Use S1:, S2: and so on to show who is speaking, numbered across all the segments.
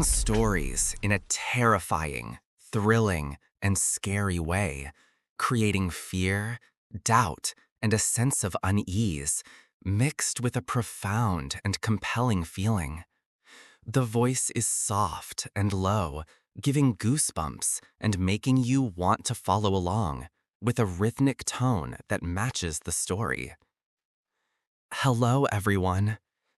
S1: telling stories in a terrifying, thrilling, and scary way, creating fear, doubt, and a sense of unease, mixed with a profound and compelling feeling. The voice is soft and low, giving goosebumps and making you want to follow along, with a rhythmic tone that matches the story. Hello, everyone.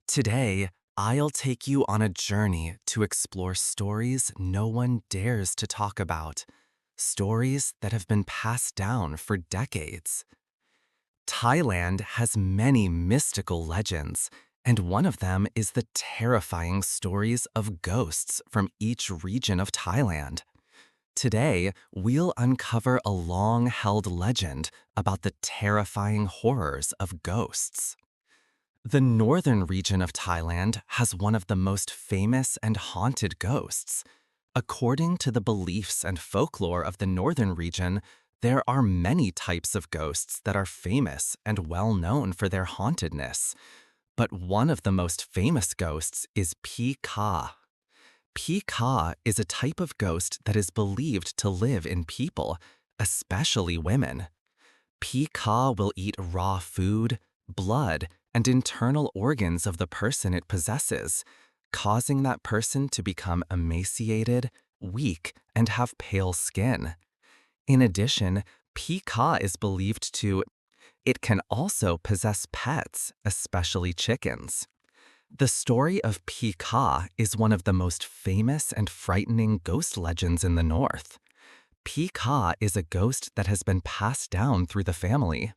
S1: Today, I'll take you on a journey to explore stories no one dares to talk about, stories that have been passed down for decades. Thailand has many mystical legends, and one of them is the terrifying stories of ghosts from each region of Thailand. Today, we'll uncover a long-held legend about the terrifying horrors of ghosts. The northern region of Thailand has one of the most famous and haunted ghosts. According to the beliefs and folklore of the northern region, there are many types of ghosts that are famous and well known for their hauntedness. But one of the most famous ghosts is Pi Ka. Pi Ka is a type of ghost that is believed to live in people, especially women. Pi Ka will eat raw food, blood, and internal organs of the person it possesses, causing that person to become emaciated, weak, and have pale skin. In addition, Pi Ka is believed to. It can also possess pets, especially chickens. The story of Pi Ka is one of the most famous and frightening ghost legends in the North. Pi Ka is a ghost that has been passed down through the family.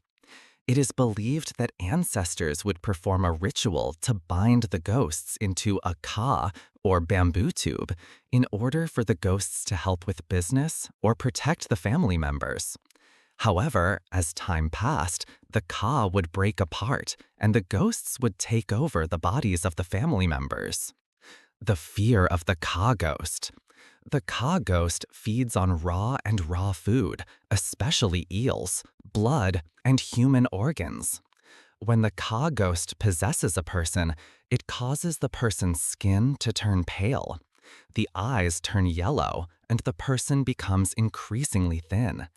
S1: It is believed that ancestors would perform a ritual to bind the ghosts into a ka, or bamboo tube, in order for the ghosts to help with business or protect the family members. However, as time passed, the ka would break apart and the ghosts would take over the bodies of the family members. The fear of the ka ghost. The ka ghost feeds on raw food, especially eels, blood, and human organs. When the ka ghost possesses a person, it causes the person's skin to turn pale. The eyes turn yellow, and the person becomes increasingly thin.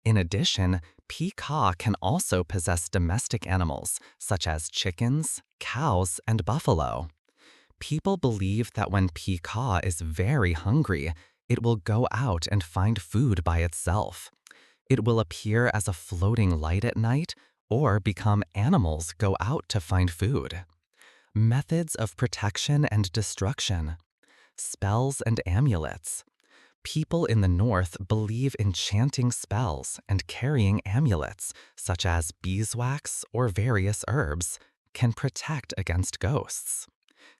S1: In addition, Pi Ka can also possess domestic animals, such as chickens, cows, and buffalo. People believe that when Pi Ka is very hungry, it will go out and find food by itself. It will appear as a floating light at night or become animals go out to find food. Methods of protection and destruction. Spells and amulets. People in the North believe in chanting spells and carrying amulets, such as beeswax or various herbs, can protect against ghosts.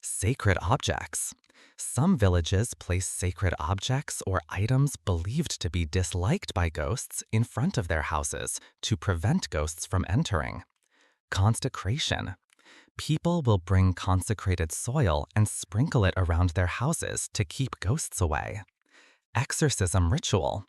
S1: Sacred objects. Some villages place sacred objects or items believed to be disliked by ghosts in front of their houses to prevent ghosts from entering. Consecration. People will bring consecrated soil and sprinkle it around their houses to keep ghosts away. Exorcism ritual.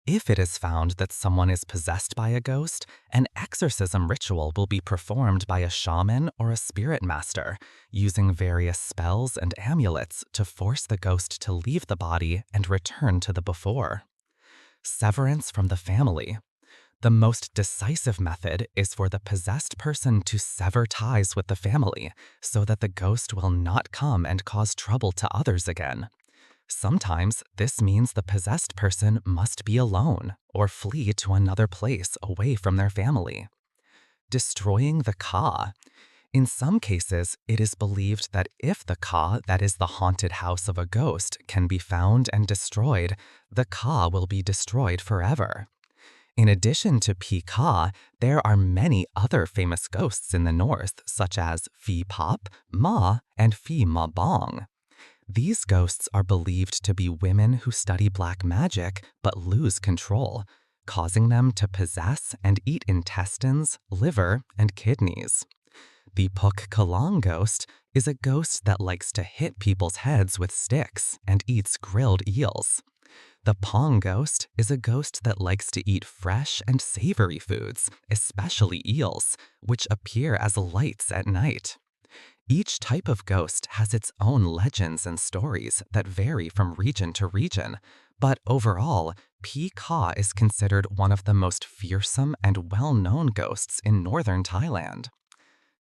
S1: If it is found that someone is possessed by a ghost, an exorcism ritual will be performed by a shaman or a spirit master, using various spells and amulets to force the ghost to leave the body and return to the before. Severance from the family. The most decisive method is for the possessed person to sever ties with the family so that the ghost will not come and cause trouble to others again. Sometimes this means the possessed person must be alone or flee to another place away from their family. Destroying the ka. In some cases, it is believed that if the ka, that is the haunted house of a ghost, can be found and destroyed, the ka will be destroyed forever. In addition to Pi Ka, there are many other famous ghosts in the North, such as Phi Pop, Ma, and Phi Ma Bong. These ghosts are believed to be women who study black magic but lose control, causing them to possess and eat intestines, liver, and kidneys. The Pok Kalang ghost is a ghost that likes to hit people's heads with sticks and eats grilled eels. The Pong ghost is a ghost that likes to eat fresh and savory foods, especially eels, which appear as lights at night. Each type of ghost has its own legends and stories that vary from region to region, but overall, Phi Ka is considered one of the most fearsome and well-known ghosts in northern Thailand.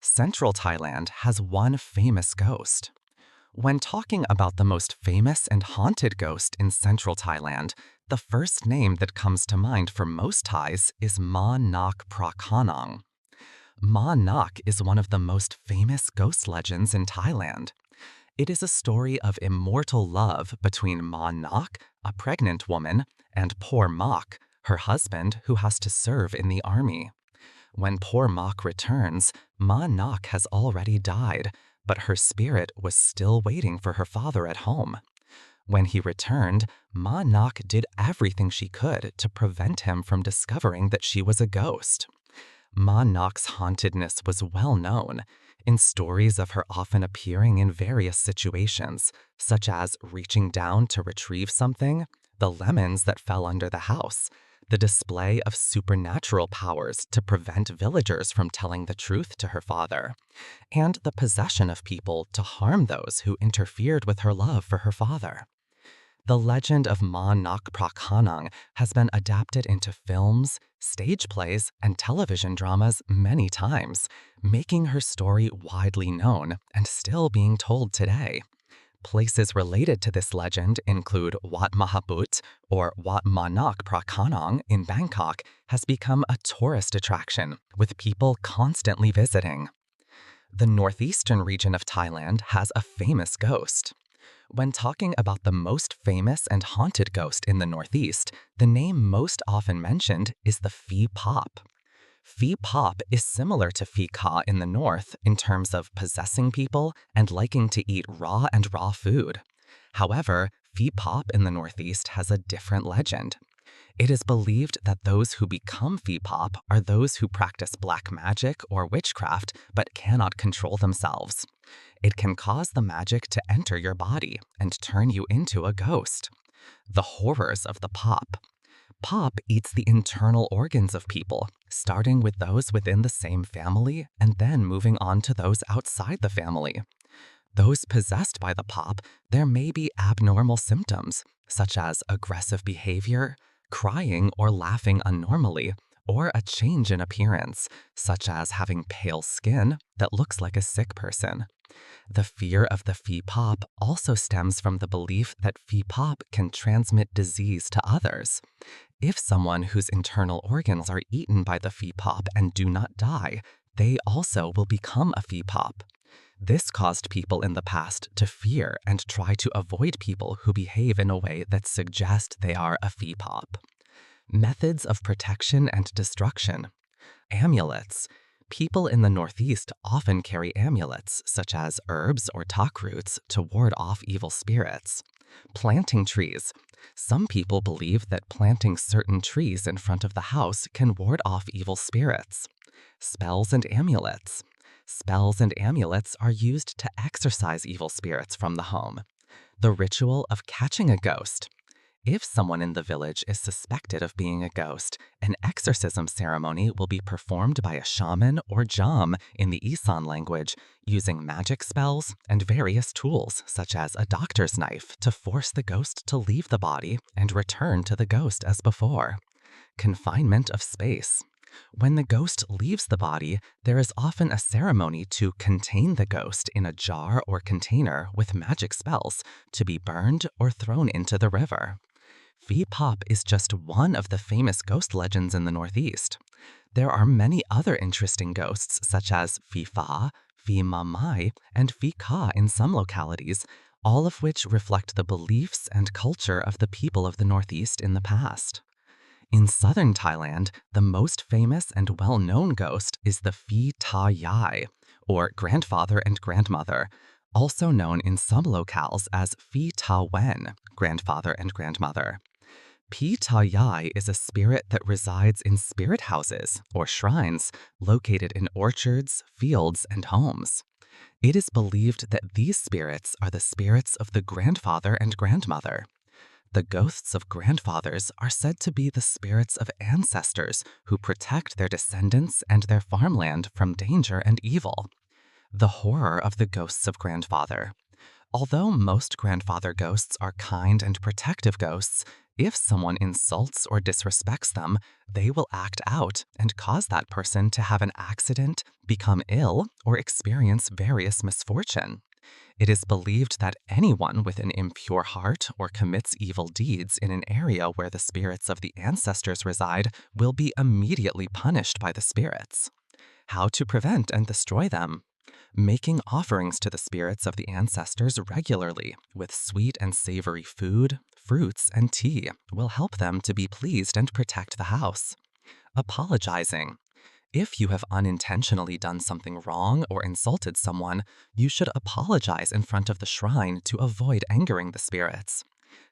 S1: Central Thailand has one famous ghost. When talking about the most famous and haunted ghost in central Thailand, the first name that comes to mind for most Thais is Ma Nak Prakhanong. Ma Nak is one of the most famous ghost legends in Thailand. It is a story of immortal love between Ma Nak, a pregnant woman, and Por Mak, her husband who has to serve in the army. When Por Mak returns, Ma Nak has already died, but her spirit was still waiting for her father at home. When he returned, Ma Nak did everything she could to prevent him from discovering that she was a ghost. Ma Nak's hauntedness was well known, in stories of her often appearing in various situations, such as reaching down to retrieve something, the lemons that fell under the house, the display of supernatural powers to prevent villagers from telling the truth to her father, and the possession of people to harm those who interfered with her love for her father. The legend of Ma Nak Prakhanong has been adapted into films, stage plays, and television dramas many times, making her story widely known and still being told today. Places related to this legend include Wat Mahabut, or Wat Ma Nak Prakhanong in Bangkok, has become a tourist attraction, with people constantly visiting. The northeastern region of Thailand has a famous ghost. When talking about the most famous and haunted ghost in the Northeast, the name most often mentioned is the Phi Pop. Phi Pop is similar to Phi Ka in the north in terms of possessing people and liking to eat raw food. However, Phi Pop in the Northeast has a different legend. It is believed that those who become Phi Pop are those who practice black magic or witchcraft but cannot control themselves. It can cause the magic to enter your body and turn you into a ghost. The horrors of the Pop. Pop eats the internal organs of people, starting with those within the same family and then moving on to those outside the family. Those possessed by the Pop, there may be abnormal symptoms, such as aggressive behavior, crying or laughing unnormally, or a change in appearance, such as having pale skin that looks like a sick person. The fear of the Phi Pop also stems from the belief that Phi Pop can transmit disease to others. If someone whose internal organs are eaten by the Phi Pop and do not die, they also will become a Phi Pop. This caused people in the past to fear and try to avoid people who behave in a way that suggest they are a Phi Pop. Methods of protection and destruction. Amulets. People in the Northeast often carry amulets, such as herbs or tak roots, to ward off evil spirits. Planting trees. Some people believe that planting certain trees in front of the house can ward off evil spirits. Spells and amulets. Spells and amulets are used to exorcise evil spirits from the home. The ritual of catching a ghost. If someone in the village is suspected of being a ghost, an exorcism ceremony will be performed by a shaman or jam in the Isan language, using magic spells and various tools, such as a doctor's knife, to force the ghost to leave the body and return to the ghost as before. Confinement of space. When the ghost leaves the body, there is often a ceremony to contain the ghost in a jar or container with magic spells to be burned or thrown into the river. Phi Pop is just one of the famous ghost legends in the Northeast. There are many other interesting ghosts such as Phi Pha, Phi Ma Mai, and Phi Ka in some localities, all of which reflect the beliefs and culture of the people of the Northeast in the past. In southern Thailand, the most famous and well-known ghost is the Phi Ta Yai, or grandfather and grandmother, also known in some locales as Phi Ta Wen, grandfather and grandmother. Phi Ta Yai is a spirit that resides in spirit houses, or shrines, located in orchards, fields, and homes. It is believed that these spirits are the spirits of the grandfather and grandmother. The ghosts of grandfathers are said to be the spirits of ancestors who protect their descendants and their farmland from danger and evil. The horror of the ghosts of grandfather. Although most grandfather ghosts are kind and protective ghosts, if someone insults or disrespects them, they will act out and cause that person to have an accident, become ill, or experience various misfortune. It is believed that anyone with an impure heart or commits evil deeds in an area where the spirits of the ancestors reside will be immediately punished by the spirits. How to prevent and destroy them? Making offerings to the spirits of the ancestors regularly with sweet and savory food, fruits, and tea will help them to be pleased and protect the house. Apologizing. If you have unintentionally done something wrong or insulted someone, you should apologize in front of the shrine to avoid angering the spirits.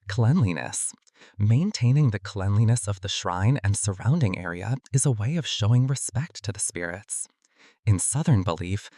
S1: Cleanliness. Maintaining the cleanliness of the shrine and surrounding area is a way of showing respect to the spirits. In Southern belief,